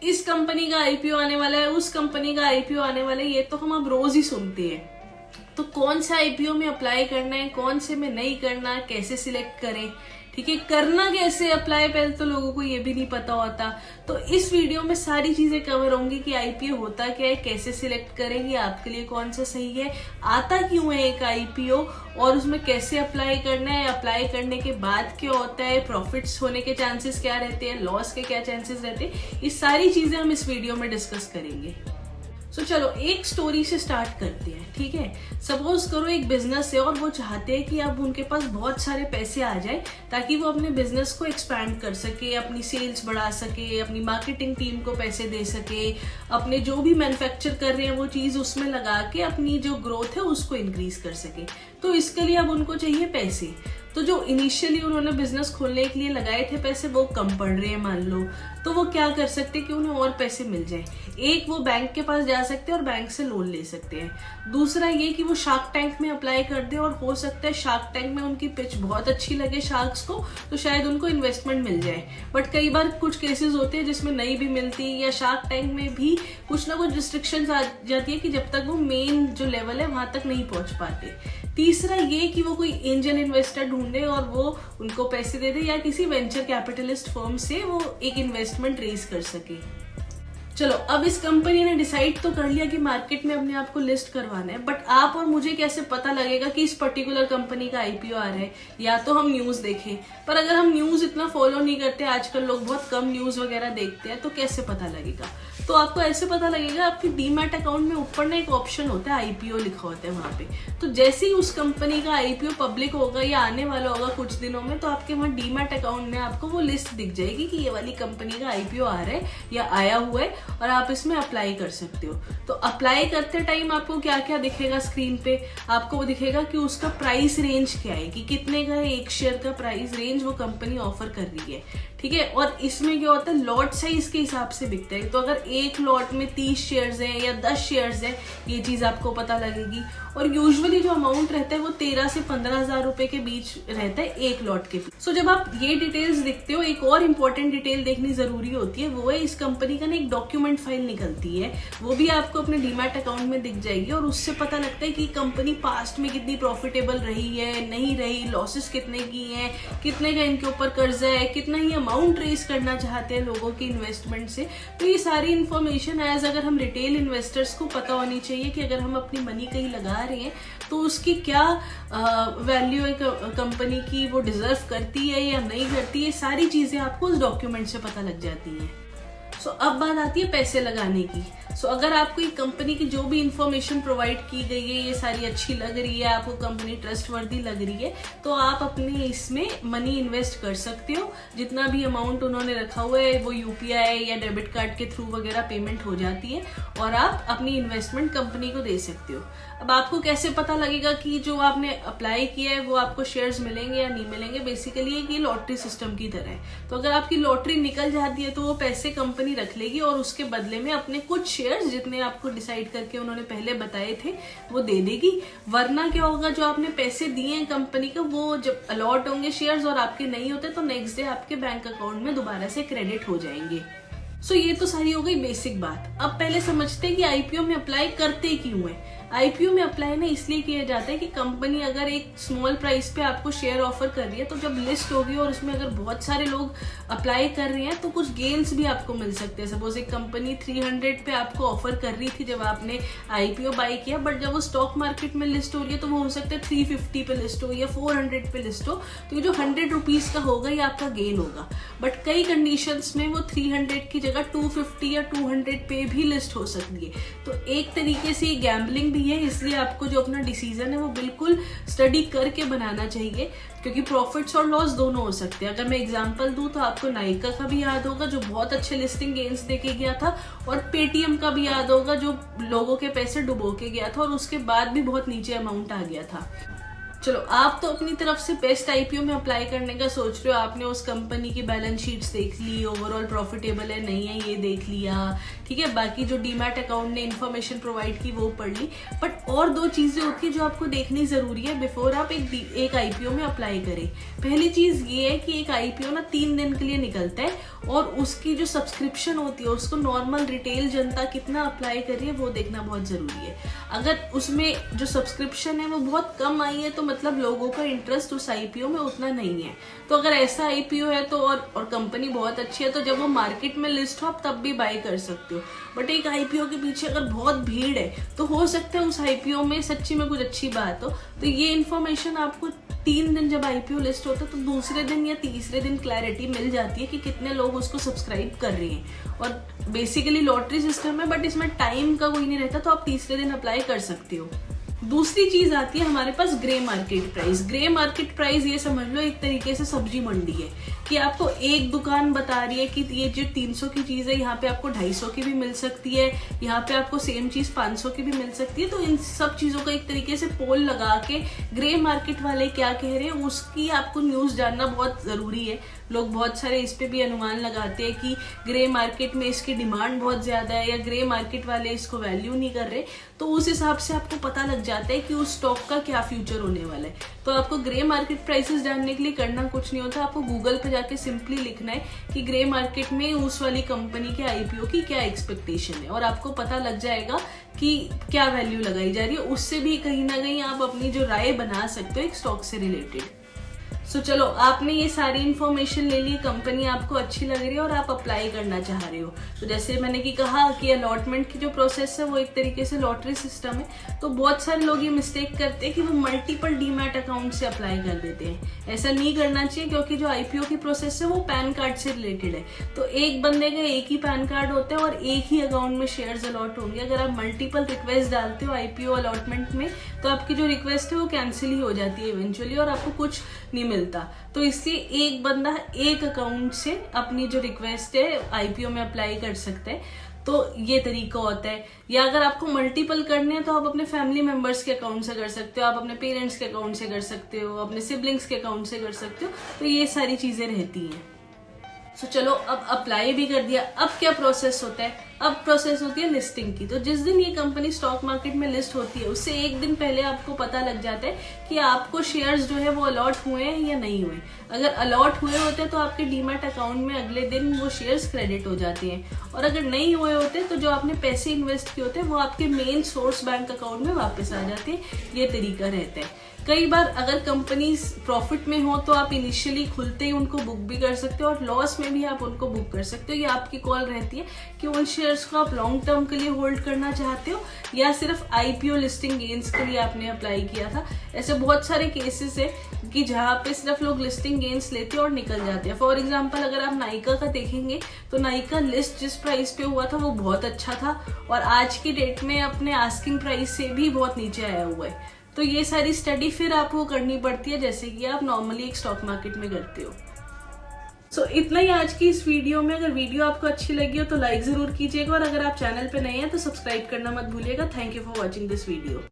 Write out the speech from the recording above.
इस कंपनी का आईपीओ आने वाला है, उस कंपनी का आईपीओ आने वाला है, ये तो हम अब रोज ही सुनते हैं। तो कौन सा आईपीओ में अप्लाई करना है, कौन से में नहीं करना, कैसे सिलेक्ट करें, ठीक है, करना कैसे अप्लाई, पहले तो लोगों को ये भी नहीं पता होता। तो इस वीडियो में सारी चीजें कवर होंगी कि आईपीओ होता क्या है, कैसे सिलेक्ट करेंगे, आपके लिए कौन सा सही है, आता क्यों है एक आईपीओ, और उसमें कैसे अप्लाई करना है, अप्लाई करने के बाद क्या होता है, प्रॉफिट्स होने के चांसेस क्या रहते हैं, लॉस के क्या चांसेस रहते हैं, ये सारी चीजें हम इस वीडियो में डिस्कस करेंगे। सो चलो एक स्टोरी से स्टार्ट करते हैं, ठीक है। सपोज करो एक बिजनेस है और वो चाहते हैं कि अब उनके पास बहुत सारे पैसे आ जाए ताकि वो अपने बिजनेस को एक्सपैंड कर सके, अपनी सेल्स बढ़ा सके, अपनी मार्केटिंग टीम को पैसे दे सके, अपने जो भी मैन्युफैक्चर कर रहे हैं वो चीज उसमें लगा के अपनी जो ग्रोथ है उसको इंक्रीज कर सके। तो इसके लिए अब उनको चाहिए पैसे। तो जो इनिशियली उन्होंने बिजनेस खोलने के लिए लगाए थे पैसे वो कम पड़ रहे हैं मान लो, तो वो क्या कर सकते हैं कि उन्हें और पैसे मिल जाए। एक वो बैंक के पास जा सकते हैं और बैंक से लोन ले सकते हैं। दूसरा ये कि वो शार्क टैंक में अप्लाई कर दे और हो सकता है शार्क टैंक में उनकी पिच बहुत अच्छी लगे शार्क्स को, तो शायद उनको इन्वेस्टमेंट मिल जाए। बट कई बार कुछ केसेस होते हैं जिसमें नहीं भी मिलती, या शार्क टैंक में भी कुछ ना कुछ रिस्ट्रिक्शंस आ जाती है कि जब तक वो मेन जो लेवल है वहां तक नहीं पहुंच पाते। तीसरा ये कि वो कोई एंजल इन्वेस्टर ढूंढे और वो उनको पैसे दे दे, या किसी वेंचर कैपिटलिस्ट फर्म से वो एक इन्वेस्टमेंट रेज कर सके। चलो अब इस कंपनी ने डिसाइड तो कर लिया कि मार्केट में अपने आप को लिस्ट करवाना है, बट आप और मुझे कैसे पता लगेगा कि इस पर्टिकुलर कंपनी का आईपीओ आ रहा है? या तो हम न्यूज देखें, पर अगर हम न्यूज इतना फॉलो नहीं करते, आजकल लोग बहुत कम न्यूज वगैरह देखते हैं, तो कैसे पता लगेगा? तो आपको ऐसे पता लगेगा, आपके डीमैट अकाउंट में ऊपर ना एक ऑप्शन होता है, आईपीओ लिखा होता है वहां पे। तो जैसे ही उस कंपनी का आईपीओ पब्लिक होगा या आने वाला होगा कुछ दिनों में, तो आपके वहां डीमैट अकाउंट में आपको वो लिस्ट दिख जाएगी कि ये वाली कंपनी का आईपीओ आ रहा है या आया हुआ है, और आप इसमें अप्लाई कर सकते हो। तो अप्लाई करते टाइम आपको क्या क्या दिखेगा स्क्रीन पे? आपको वो दिखेगा कि उसका प्राइस रेंज क्या है, कि कितने का है एक शेयर का प्राइस रेंज वो कंपनी ऑफर कर रही है, ठीक है। और इसमें क्या होता है, लॉट साइज के हिसाब से बिकता है। तो अगर एक लॉट में 30 शेयर्स हैं या 10 शेयर्स हैं, ये चीज आपको पता लगेगी। और यूजुअली जो अमाउंट रहता है वो 13 से 15,000 रुपए के बीच रहता है एक लॉट के बीच। सो जब आप ये डिटेल्स देखते हो, एक और इम्पोर्टेंट डिटेल देखनी जरूरी होती है, वो है इस कंपनी का ना एक डॉक्यूमेंट फाइल निकलती है, वो भी आपको अपने डीमैट अकाउंट में दिख जाएगी। और उससे पता लगता है कि कंपनी पास्ट में कितनी प्रॉफिटेबल रही है, नहीं रही, लॉसेस कितने की हैं, कितने का इनके ऊपर कर्जा है, कितना ही अमाउंट रेज करना चाहते हैं लोगों की इन्वेस्टमेंट से। तो ये सारी इन्फॉर्मेशन एज अगर हम रिटेल इन्वेस्टर्स को पता होनी चाहिए कि अगर हम अपनी मनी कहीं लगा रहे हैं तो उसकी क्या वैल्यू है कंपनी की, वो डिजर्व करती है या नहीं करती है, सारी चीजें आपको उस डॉक्यूमेंट से पता लग जाती हैं। सो अब बात आती है पैसे लगाने की। सो अगर आपको एक कंपनी की जो भी इंफॉर्मेशन प्रोवाइड की गई है ये सारी अच्छी लग रही है, आपको कंपनी ट्रस्टवर्दी लग रही है, तो आप अपने इसमें मनी इन्वेस्ट कर सकते हो। जितना भी अमाउंट उन्होंने रखा हुआ है वो यूपीआई या डेबिट कार्ड के थ्रू वगैरह पेमेंट हो जाती है और आप अपनी इन्वेस्टमेंट कंपनी को दे सकते हो। अब आपको कैसे पता लगेगा कि जो आपने अप्लाई किया है वो आपको शेयर्स मिलेंगे या नहीं मिलेंगे? बेसिकली ये लॉटरी सिस्टम की तरह है। तो अगर आपकी लॉटरी निकल जाती है तो वो पैसे कंपनी रख लेगी और उसके बदले में अपने कुछ शेयर्स जितने आपको डिसाइड करके उन्होंने पहले बताए थे वो दे देगी। वरना क्या होगा, जो आपने पैसे दिए हैं कंपनी को वो जब अलॉट होंगे शेयर्स और आपके नहीं होते तो नेक्स्ट डे आपके बैंक अकाउंट में दोबारा से क्रेडिट हो जाएंगे। सो ये तो सारी हो गई बेसिक बात। अब पहले समझते हैं कि आईपीओ में अप्लाई करते क्यों है। आईपीओ में अप्लाई ना इसलिए किया जाता है कि कंपनी अगर एक स्मॉल प्राइस पे आपको शेयर ऑफर कर रही है तो जब लिस्ट होगी और उसमें अगर बहुत सारे लोग अप्लाई कर रहे हैं तो कुछ गेन्स भी आपको मिल सकते हैं। सपोज एक कंपनी 300 पे आपको ऑफर कर रही थी जब आपने आईपीओ बाय किया, बट जब वो स्टॉक मार्केट में लिस्ट हो रही है तो वो हो सकता है 350 पे लिस्ट हो या 400 पे लिस्ट हो, तो ये जो 100 रुपीज का होगा ये आपका गेन होगा। बट कई कंडीशंस में वो 300 की जगह 250 या 200 पे भी लिस्ट हो सकती है। तो एक तरीके से ये गैम्बलिंग है, इसलिए आपको जो अपना डिसीजन है वो बिल्कुल स्टडी करके बनाना चाहिए, क्योंकि प्रॉफिट्स और लॉस दोनों हो सकते हैं। अगर मैं एग्जांपल दूं तो आपको नाइका का भी याद होगा जो बहुत अच्छे लिस्टिंग गेन्स देके गया था, और पेटीएम का भी याद होगा जो लोगों के पैसे डुबो के गया था और उसके बाद भी बहुत नीचे अमाउंट आ गया था। चलो आप तो अपनी तरफ से बेस्ट आईपीओ में अप्लाई करने का सोच रहे हो, आपने उस कंपनी की बैलेंस शीट्स देख ली, ओवरऑल प्रॉफिटेबल है नहीं है ये देख लिया, ठीक है। बाकी जो डीमैट अकाउंट ने इन्फॉर्मेशन प्रोवाइड की वो पढ़ ली, बट और 2 चीजें होती है जो आपको देखनी जरूरी है बिफोर आप एक आईपीओ में अप्लाई करें। पहली चीज ये है कि एक आईपीओ ना 3 दिन के लिए निकलता है और उसकी जो सब्सक्रिप्शन होती है उसको नॉर्मल रिटेल जनता कितना अप्लाई कर रही है वो देखना बहुत जरूरी है। अगर उसमें जो सब्सक्रिप्शन है वो बहुत कम आई है तो मतलब लोगों का इंटरेस्ट उस आईपीओ में उतना नहीं है। तो अगर ऐसा आईपीओ है तो और कंपनी बहुत अच्छी है तो जब वो मार्केट में लिस्ट हो आप तब भी बाय कर सकते हो। बट एक आईपीओ के पीछे अगर बहुत भीड़ है तो हो सकता है उस आईपीओ में सच्ची में कुछ अच्छी बात हो। तो ये इन्फॉर्मेशन आपको 3 दिन जब आईपीओ लिस्ट होता है तो दूसरे दिन या तीसरे दिन क्लैरिटी मिल जाती है कि कितने लोग उसको सब्सक्राइब कर रहे हैं। और बेसिकली लॉटरी सिस्टम है बट इसमें टाइम का कोई नहीं रहता तो आप तीसरे दिन अप्लाई कर सकते हो। दूसरी चीज आती है हमारे पास grey market price. Grey market price ये समझ लो एक तरीके से सब्जी मंडी है कि आपको एक दुकान बता रही है कि ये जो 300 की चीज है यहाँ पे आपको 250 की भी मिल सकती है, यहाँ पे आपको सेम चीज 500 की भी मिल सकती है। तो इन सब चीजों का एक तरीके से पोल लगा के ग्रे मार्केट वाले क्या कह रहे हैं उसकी आपको न्यूज जानना बहुत जरूरी है। लोग बहुत सारे इस पे भी अनुमान लगाते हैं कि ग्रे मार्केट में इसकी डिमांड बहुत ज्यादा है या ग्रे मार्केट वाले इसको वैल्यू नहीं कर रहे, तो उस हिसाब से आपको पता लग जाता है कि उस स्टॉक का क्या फ्यूचर होने वाला है। तो आपको ग्रे मार्केट प्राइसेस जानने के लिए करना कुछ नहीं होता, आपको गूगल पे जाके सिंपली लिखना है कि ग्रे मार्केट में उस वाली कंपनी के आईपीओ की क्या एक्सपेक्टेशन है और आपको पता लग जाएगा कि क्या वैल्यू लगाई जा रही है। उससे भी कहीं ना कहीं आप अपनी जो राय बना सकते हो एक स्टॉक से रिलेटेड। सो चलो आपने ये सारी इन्फॉर्मेशन ले ली, कंपनी आपको अच्छी लग रही है और आप अप्लाई करना चाह रहे हो। तो जैसे मैंने कि कहा कि अलॉटमेंट की जो प्रोसेस है वो एक तरीके से लॉटरी सिस्टम है। तो बहुत सारे लोग ये मिस्टेक करते हैं कि वो मल्टीपल डीमैट अकाउंट से अप्लाई कर देते हैं। ऐसा नहीं करना चाहिए क्योंकि जो आईपीओ की प्रोसेस है वो पैन कार्ड से रिलेटेड है। तो एक बंदे का एक ही पैन कार्ड होता है और एक ही अकाउंट में शेयर्स अलॉट होंगे। अगर आप मल्टीपल रिक्वेस्ट डालते हो आईपीओ अलॉटमेंट में तो आपकी जो रिक्वेस्ट है वो कैंसिल ही हो जाती है इवेंचुअली और आपको कुछ नहीं मिलता। तो इससे एक बंदा एक अकाउंट से अपनी जो रिक्वेस्ट है आईपीओ में अप्लाई कर सकता है। तो ये तरीका होता है। या अगर आपको मल्टीपल करने हैं तो आप अपने फैमिली मेंबर्स के अकाउंट से कर सकते हो, आप अपने पेरेंट्स के अकाउंट से कर सकते हो, अपने सिबलिंग्स के अकाउंट से कर सकते हो। तो ये सारी चीजें रहती हैं। तो चलो अब अप्लाई भी कर दिया, अब क्या प्रोसेस होता है? अब प्रोसेस होती है लिस्टिंग की। तो जिस दिन ये कंपनी स्टॉक मार्केट में लिस्ट होती है उससे एक दिन पहले आपको पता लग जाता है कि आपको शेयर्स जो है वो अलॉट हुए हैं या नहीं हुए। अगर अलॉट हुए होते हैं तो आपके डीमैट अकाउंट में अगले दिन वो शेयर्स क्रेडिट हो जाते हैं और अगर नहीं हुए होते तो जो आपने पैसे इन्वेस्ट किए होते हैं वो आपके मेन सोर्स बैंक अकाउंट में वापस आ जाते हैं। ये तरीका रहता है। कई बार अगर कंपनी प्रॉफिट में हो तो आप इनिशियली खुलते ही उनको बुक भी कर सकते हो और लॉस में भी आप उनको बुक कर सकते हो। ये आपकी कॉल रहती है कि उन शेयर्स को आप लॉन्ग टर्म के लिए होल्ड करना चाहते हो या सिर्फ आईपीओ लिस्टिंग गेन्स के लिए आपने अप्लाई किया था। ऐसे बहुत सारे केसेस है कि जहाँ पे सिर्फ लोग लिस्टिंग गेन्स लेते हैं और निकल जाते हैं। फॉर एग्जाम्पल अगर आप नाइका का देखेंगे तो नाइका लिस्ट जिस प्राइस पे हुआ था वो बहुत अच्छा था और आज की डेट में अपने आस्किंग प्राइस से भी बहुत नीचे आया हुआ है। तो ये सारी स्टडी फिर आपको करनी पड़ती है जैसे कि आप नॉर्मली एक स्टॉक मार्केट में करते हो। सो इतना ही आज की इस वीडियो में। अगर वीडियो आपको अच्छी लगी हो तो लाइक जरूर कीजिएगा और अगर आप चैनल पे नए हैं तो सब्सक्राइब करना मत भूलिएगा। Thank you for watching this video.